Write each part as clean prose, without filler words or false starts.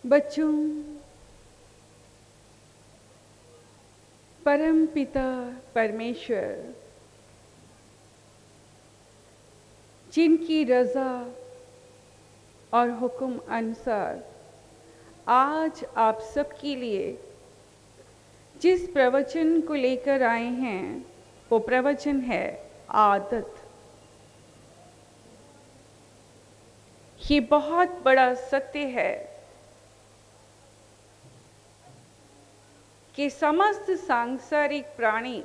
बच्चों, परम पिता परमेश्वर जिनकी रजा और हुक्म अनुसार आज आप सबके लिए जिस प्रवचन को लेकर आए हैं वो प्रवचन है आदत। ये बहुत बड़ा सत्य है कि समस्त सांसारिक प्राणी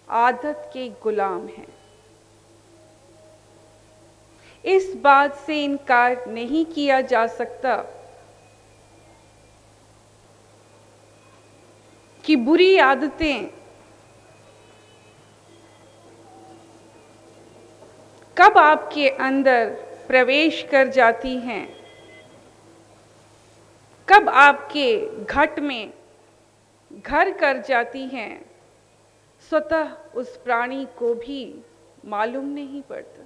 आदत के गुलाम हैं। इस बात से इनकार नहीं किया जा सकता कि बुरी आदतें कब आपके अंदर प्रवेश कर जाती हैं, कब आपके घट में घर कर जाती हैं, स्वतः उस प्राणी को भी मालूम नहीं पड़ता।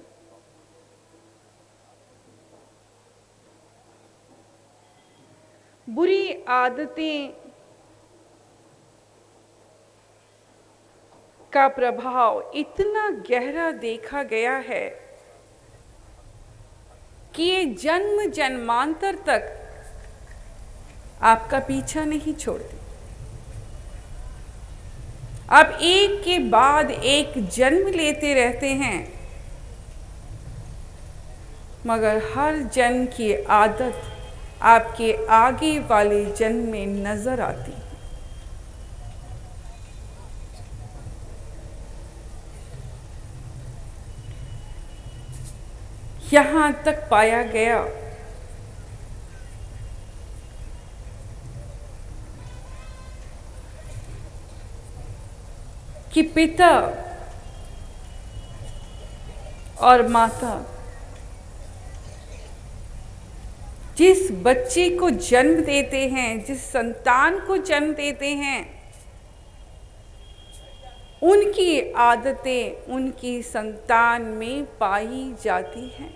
बुरी आदतें का प्रभाव इतना गहरा देखा गया है कि ये जन्म जन्मांतर तक आपका पीछा नहीं छोड़ती। आप एक के बाद एक जन्म लेते रहते हैं, मगर हर जन्म की आदत आपके आगे वाले जन्म में नजर आती है। यहां तक पाया गया कि पिता और माता जिस बच्चे को जन्म देते हैं, जिस संतान को जन्म देते हैं, उनकी आदतें उनकी संतान में पाई जाती हैं।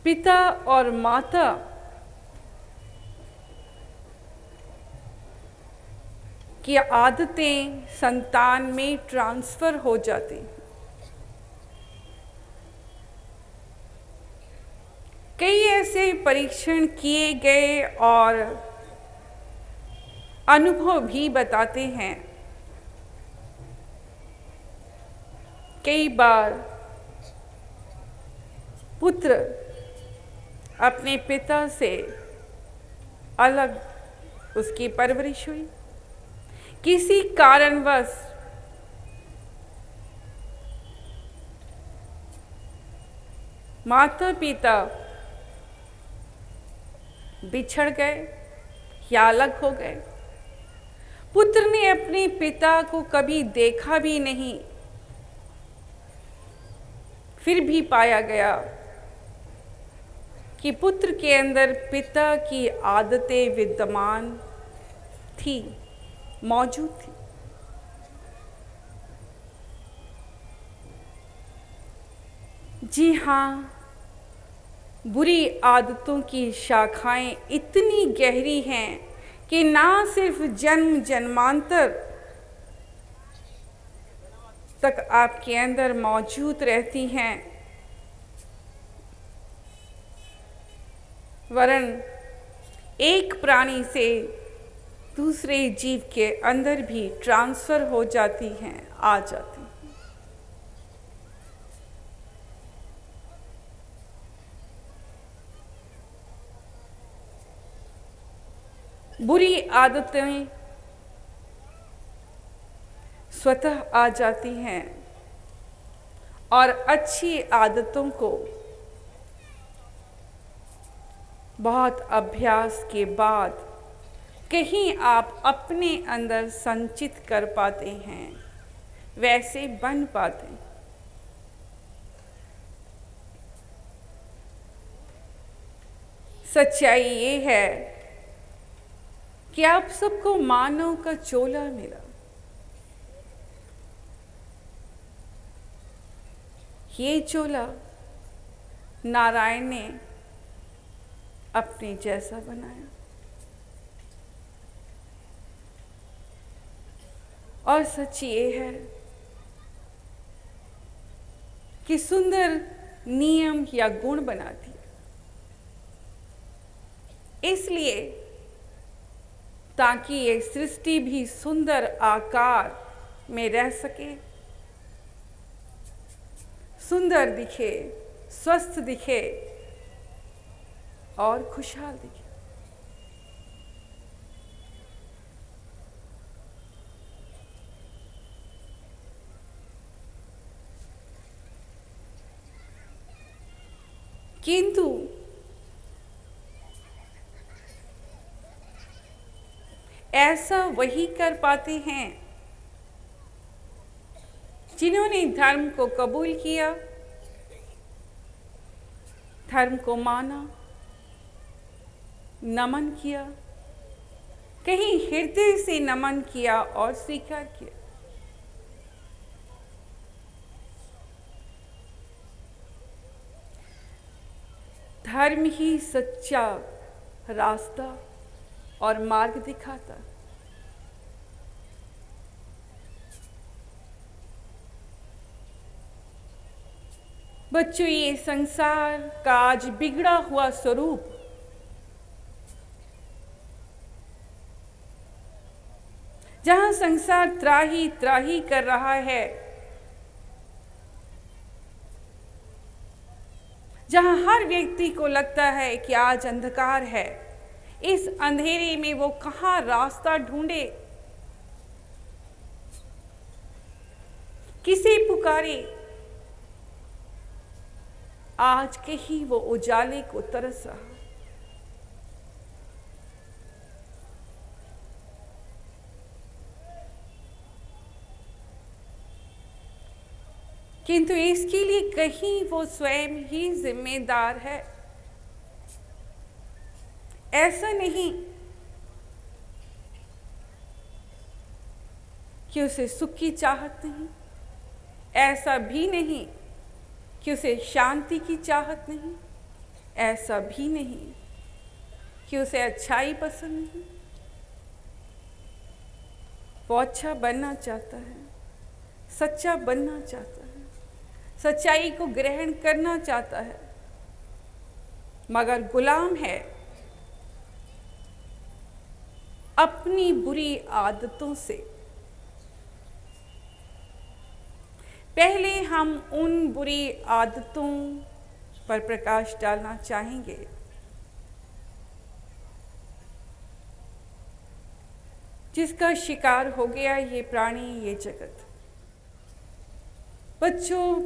पिता और माता की आदतें संतान में ट्रांसफर हो जाती। कई ऐसे परीक्षण किए गए और अनुभव भी बताते हैं, कई बार पुत्र अपने पिता से अलग उसकी परवरिश हुई, किसी कारणवश माता पिता बिछड़ गए या अलग हो गए। पुत्र ने अपने पिता को कभी देखा भी नहीं, फिर भी पाया गया कि पुत्र के अंदर पिता की आदतें विद्यमान थी, मौजूद थी। जी हाँ, बुरी आदतों की शाखाएं इतनी गहरी हैं कि ना सिर्फ जन्म जन्मांतर तक आपके अंदर मौजूद रहती हैं, वरन एक प्राणी से दूसरे जीव के अंदर भी ट्रांसफर हो जाती हैं, आ जाती हैं। बुरी आदतें स्वतः आ जाती हैं और अच्छी आदतों को बहुत अभ्यास के बाद कहीं आप अपने अंदर संचित कर पाते हैं, वैसे बन पाते हैं। सच्चाई ये है कि आप सबको मानव का चोला मिला, ये चोला नारायण ने अपने जैसा बनाया और सच ये है कि सुंदर नियम या गुण बना दिए, इसलिए ताकि ये सृष्टि भी सुंदर आकार में रह सके, सुंदर दिखे, स्वस्थ दिखे और खुशहाल दिखे। किंतु ऐसा वही कर पाते हैं जिन्होंने धर्म को कबूल किया, धर्म को माना, नमन किया, कहीं हृदय से नमन किया और स्वीकार किया। धर्म ही सच्चा रास्ता और मार्ग दिखाता। बच्चों, ये संसार का आज बिगड़ा हुआ स्वरूप जहां संसार त्राही त्राही कर रहा है, जहां हर व्यक्ति को लगता है कि आज अंधकार है, इस अंधेरे में वो कहां रास्ता ढूंढे, किसे पुकारे, आज के ही वो उजाले को तरस रहा। किंतु इसके लिए कहीं वो स्वयं ही जिम्मेदार है। ऐसा नहीं कि उसे सुख की चाहत नहीं, ऐसा भी नहीं कि उसे शांति की चाहत नहीं, ऐसा भी नहीं कि उसे अच्छाई पसंद नहीं। वो अच्छा बनना चाहता है, सच्चा बनना चाहता है, सच्चाई को ग्रहण करना चाहता है, मगर गुलाम है अपनी बुरी आदतों से। पहले हम उन बुरी आदतों पर प्रकाश डालना चाहेंगे जिसका शिकार हो गया ये प्राणी, ये जगत। बच्चों,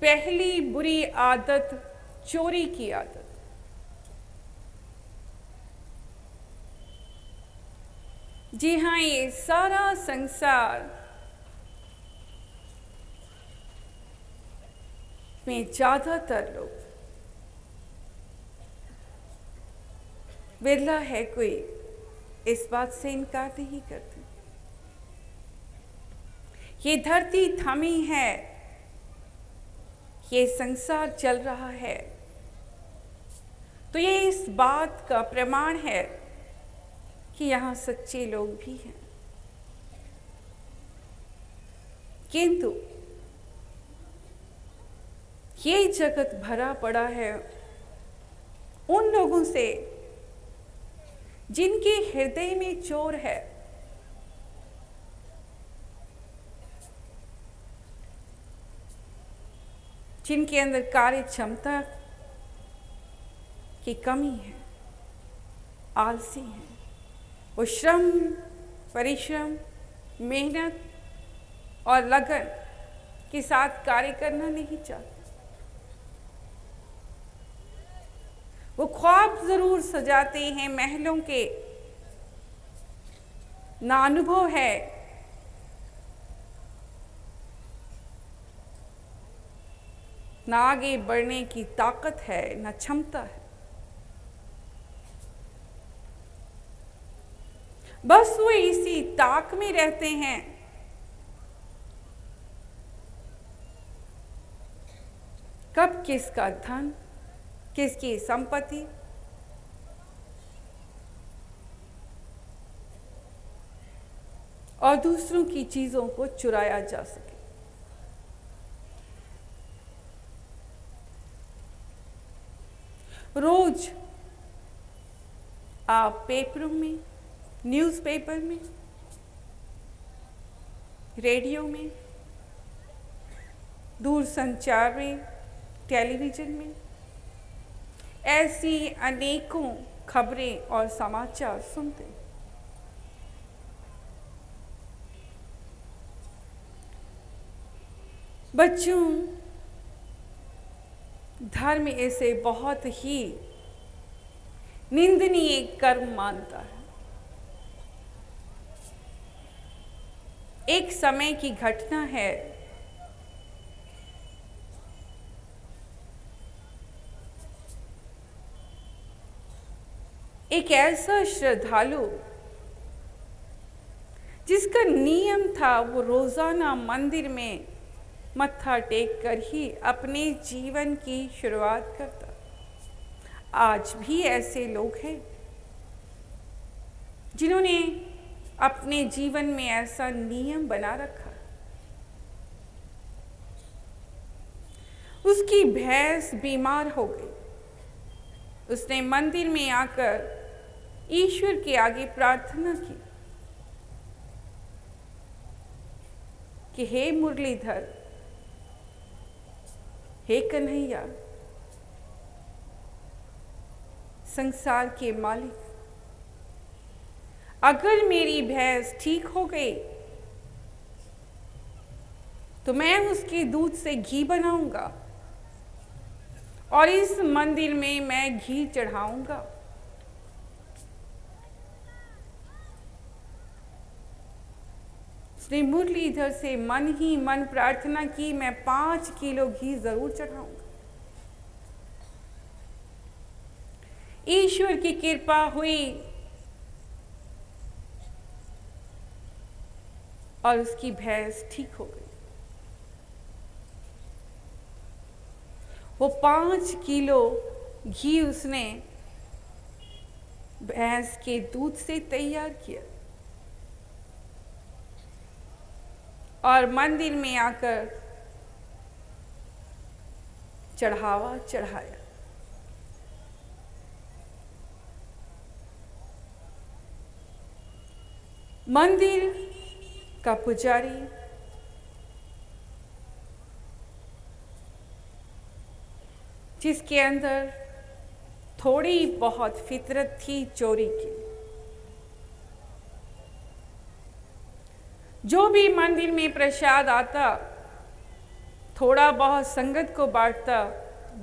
पहली बुरी आदत चोरी की आदत। जी हाँ, ये सारा संसार में ज्यादातर लोग, बिरला है कोई इस बात से इनकार नहीं करते। ये धरती थमी है, ये संसार चल रहा है, तो ये इस बात का प्रमाण है कि यहाँ सच्चे लोग भी हैं। किंतु ये जगत भरा पड़ा है उन लोगों से जिनके हृदय में चोर है, जिनके अंदर कार्य क्षमता की कमी है, आलसी है। वो श्रम, परिश्रम, मेहनत और लगन के साथ कार्य करना नहीं चाहते। वो ख्वाब जरूर सजाते हैं महलों के, ना अनुभव है, ना आगे बढ़ने की ताकत है, ना क्षमता है। बस वो इसी ताक में रहते हैं कब किसका धन, किसकी संपत्ति और दूसरों की चीजों को चुराया जा सके। रोज आप पेपरों में, न्यूज़पेपर में, रेडियो में, दूरसंचार में, टेलीविज़न में ऐसी अनेकों खबरें और समाचार सुनते हैं। बच्चों, धर्म इसे बहुत ही निंदनीय कर्म मानता है। एक समय की घटना है, एक ऐसा श्रद्धालु जिसका नियम था वो रोजाना मंदिर में मत्था टेक कर ही अपने जीवन की शुरुआत करता। आज भी ऐसे लोग हैं जिन्होंने अपने जीवन में ऐसा नियम बना रखा। उसकी भैंस बीमार हो गई। उसने मंदिर में आकर ईश्वर के आगे प्रार्थना की कि हे मुरलीधर, हे कन्हैया, संसार के मालिक, अगर मेरी भैंस ठीक हो गई तो मैं उसके दूध से घी बनाऊंगा और इस मंदिर में मैं घी चढ़ाऊंगा। उसने मुरलीधर से मन ही मन प्रार्थना की, मैं 5 किलो घी जरूर चढ़ाऊंगा। ईश्वर की कृपा हुई और उसकी भैंस ठीक हो गई। वो 5 किलो घी उसने भैंस के दूध से तैयार किया और मंदिर में आकर चढ़ावा चढ़ाया। मंदिर का पुजारी जिसके अंदर थोड़ी बहुत फितरत थी चोरी की, जो भी मंदिर में प्रसाद आता थोड़ा बहुत संगत को बांटता,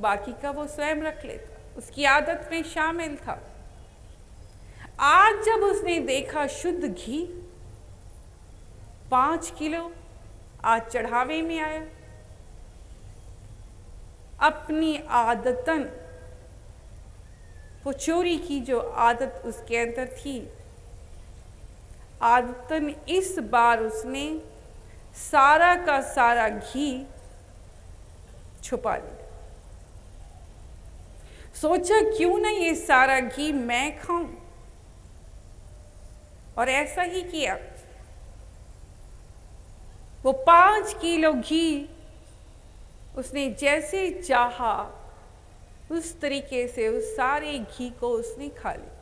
बाकी का वो स्वयं रख लेता। उसकी आदत में शामिल था। आज जब उसने देखा शुद्ध घी 5 किलो आज चढ़ावे में आया, अपनी आदतन वो चोरी की जो आदत उसके अंदर थी, आदतन इस बार उसने सारा का सारा घी छुपा लिया। सोचा क्यों ना ये सारा घी मैं खाऊं, और ऐसा ही किया। वो 5 किलो घी उसने जैसे चाहा उस तरीके से उस सारे घी को उसने खा लिया।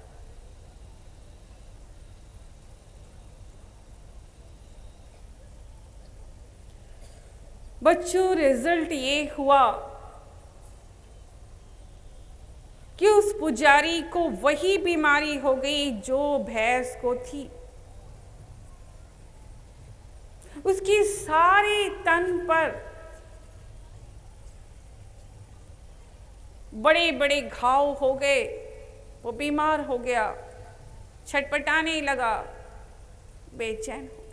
बच्चों, रिजल्ट ये हुआ कि उस पुजारी को वही बीमारी हो गई जो भैंस को थी। उसकी सारे तन पर बड़े बड़े घाव हो गए। वो बीमार हो गया, छटपटाने लगा, बेचैन हो गया।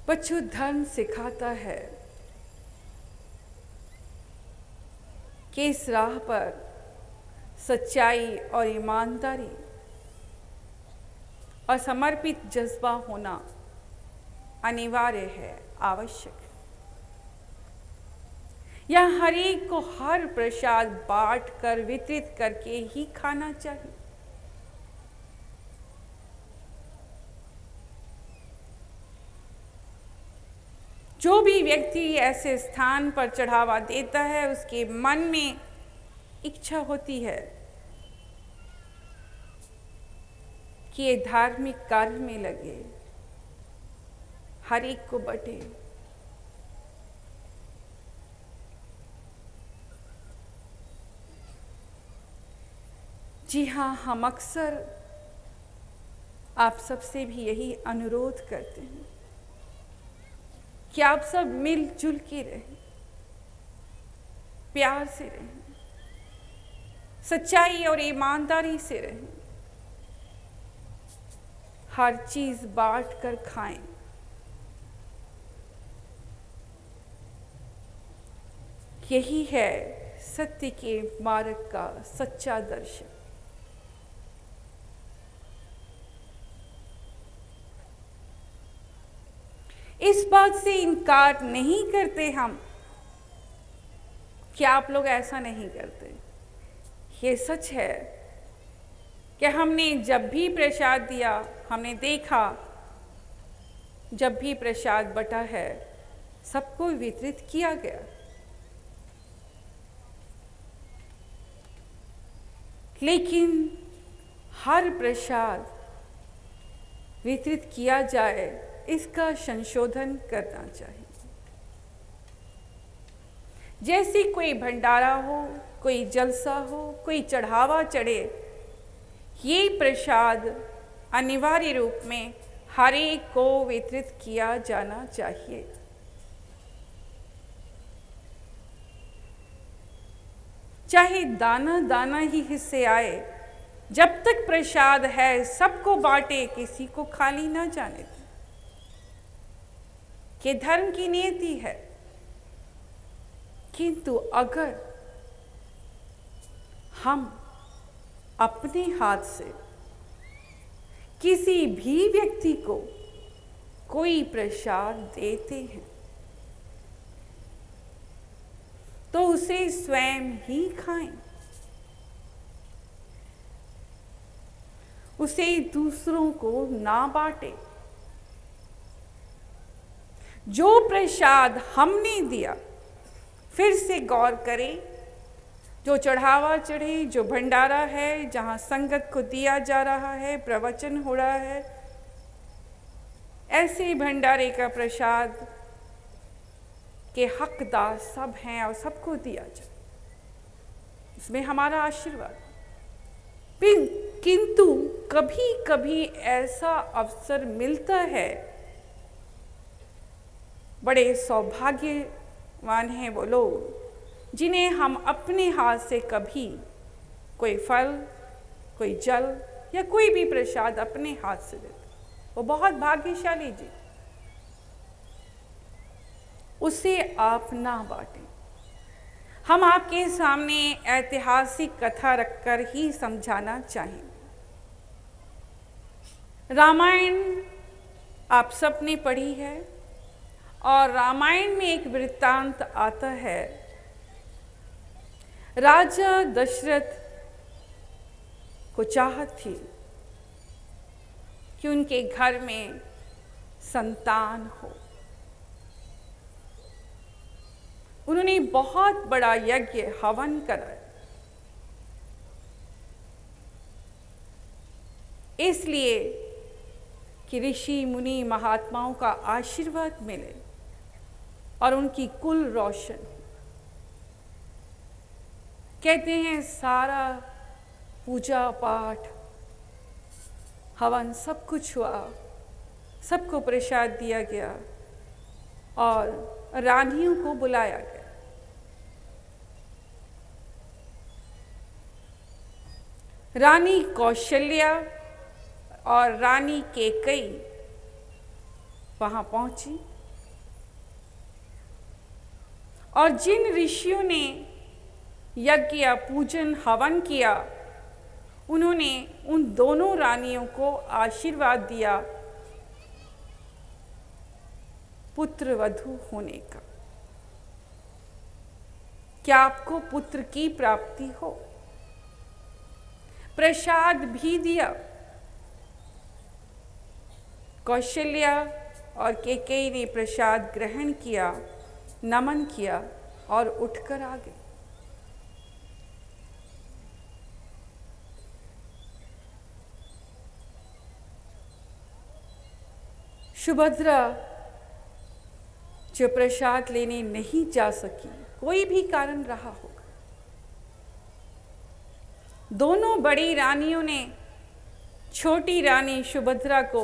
बच्चों, धर्म सिखाता है कि इस राह पर सच्चाई और ईमानदारी और समर्पित जज्बा होना अनिवार्य है, आवश्यक है। या हर एक को हर प्रसाद बांट कर वितरित करके ही खाना चाहिए। जो भी व्यक्ति ऐसे स्थान पर चढ़ावा देता है, उसके मन में इच्छा होती है कि ये धार्मिक कार्य में लगे, हर एक को बटे। जी हाँ, हम अक्सर आप सबसे भी यही अनुरोध करते हैं कि आप सब मिलजुल के रहें, प्यार से रहें, सच्चाई और ईमानदारी से रहें, हर चीज बांट कर खाएं। यही है सत्य के मार्ग का सच्चा दर्शन। इस बात से इनकार नहीं करते हम कि आप लोग ऐसा नहीं करते। ये सच है कि हमने जब भी प्रसाद दिया, हमने देखा जब भी प्रसाद बटा है, सबको वितरित किया गया। लेकिन हर प्रसाद वितरित किया जाए, इसका संशोधन करना चाहिए। जैसे कोई भंडारा हो, कोई जलसा हो, कोई चढ़ावा चढ़े, ये प्रसाद अनिवार्य रूप में हर एक को वितरित किया जाना चाहिए। चाहे दाना दाना ही हिस्से आए, जब तक प्रसाद है सबको बांटे, किसी को खाली ना जाने दें। ये धर्म की नियति है। किंतु अगर हम अपने हाथ से किसी भी व्यक्ति को कोई प्रसाद देते हैं, तो उसे स्वयं ही खाएं, उसे दूसरों को ना बांटे। जो प्रसाद हमने दिया, फिर से गौर करें, जो चढ़ावा चढ़े, जो भंडारा है, जहाँ संगत को दिया जा रहा है, प्रवचन हो रहा है, ऐसे भंडारे का प्रसाद के हकदार सब हैं और सबको दिया जाए, इसमें हमारा आशीर्वाद। किंतु कभी कभी ऐसा अवसर मिलता है, बड़े सौभाग्यवान हैं वो लोग जिन्हें हम अपने हाथ से कभी कोई फल, कोई जल या कोई भी प्रसाद अपने हाथ से देते, वो बहुत भाग्यशाली जी। उसे आप ना बांटें। हम आपके सामने ऐतिहासिक कथा रखकर ही समझाना चाहेंगे। रामायण आप सबने पढ़ी है, और रामायण में एक वृत्तांत आता है। राजा दशरथ को चाहत थी कि उनके घर में संतान हो। उन्होंने बहुत बड़ा यज्ञ हवन कराया, इसलिए कि ऋषि मुनि महात्माओं का आशीर्वाद मिले और उनकी कुल रोशन। कहते हैं सारा पूजा पाठ हवन सब कुछ हुआ, सबको प्रसाद दिया गया और रानियों को बुलाया गया। रानी कौशल्या और रानी कैकेयी वहां पहुंची, और जिन ऋषियों ने यज्ञ पूजन हवन किया, उन्होंने उन दोनों रानियों को आशीर्वाद दिया पुत्र वधू होने का। क्या आपको पुत्र की प्राप्ति हो? प्रसाद भी दिया। कौशल्या और कैकेयी ने प्रसाद ग्रहण किया, नमन किया और उठकर आ गए। सुभद्रा जो प्रसाद लेने नहीं जा सकी, कोई भी कारण रहा होगा। दोनों बड़ी रानियों ने छोटी रानी सुभद्रा को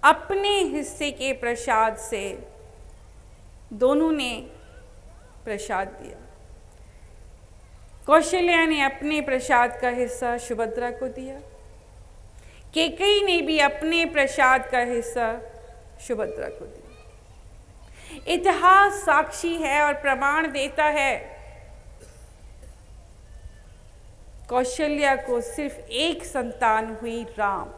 अपने हिस्से के प्रसाद से दोनों ने प्रसाद दिया। कौशल्या ने अपने प्रसाद का हिस्सा सुभद्रा को दिया, कैकेयी ने भी अपने प्रसाद का हिस्सा सुभद्रा को दिया। इतिहास साक्षी है और प्रमाण देता है, कौशल्या को सिर्फ एक संतान हुई, राम।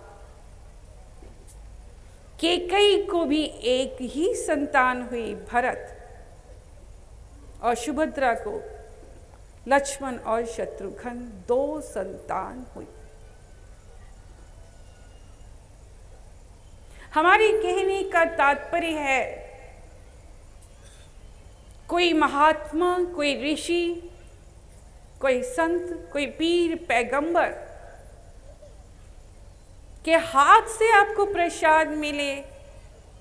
कैकेयी को भी एक ही संतान हुई, भरत। और सुभद्रा को लक्ष्मण और शत्रुघ्न 2 संतान हुई। हमारे कहने का तात्पर्य है, कोई महात्मा, कोई ऋषि, कोई संत, कोई पीर, पैगंबर के हाथ से आपको प्रसाद मिले,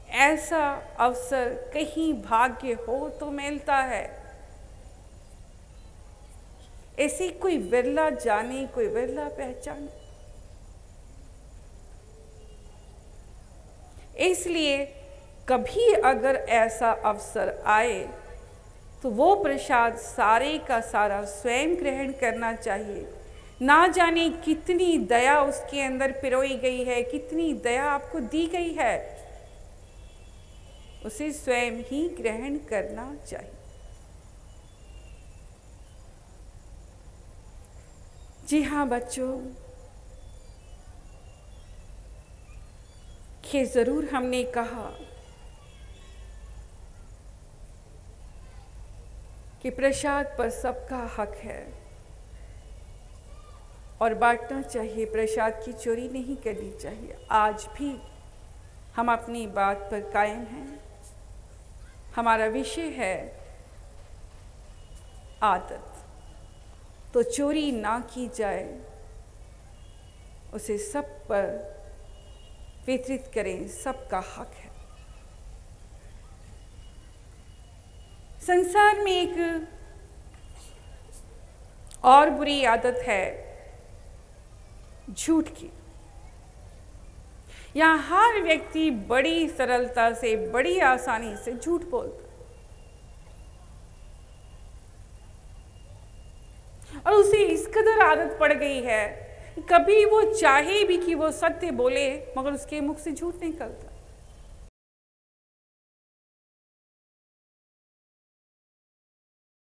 ऐसा अवसर कहीं भाग्य हो तो मिलता है। ऐसी कोई विरला जाने, कोई विरला पहचाने। इसलिए कभी अगर ऐसा अवसर आए तो वो प्रसाद सारे का सारा स्वयं ग्रहण करना चाहिए। ना जाने कितनी दया उसके अंदर पिरोई गई है, कितनी दया आपको दी गई है, उसे स्वयं ही ग्रहण करना चाहिए। जी हाँ बच्चों, ये जरूर हमने कहा कि प्रसाद पर सबका हक है और बांटना चाहिए, प्रसाद की चोरी नहीं करनी चाहिए। आज भी हम अपनी बात पर कायम हैं। हमारा विषय है आदत, तो चोरी ना की जाए, उसे सब पर वितरित करें, सबका हक है। संसार में एक और बुरी आदत है झूठ की। यहां हर व्यक्ति बड़ी सरलता से, बड़ी आसानी से झूठ बोलता और उसे इस कदर आदत पड़ गई है, कभी वो चाहे भी कि वो सत्य बोले, मगर उसके मुख से झूठ निकलता।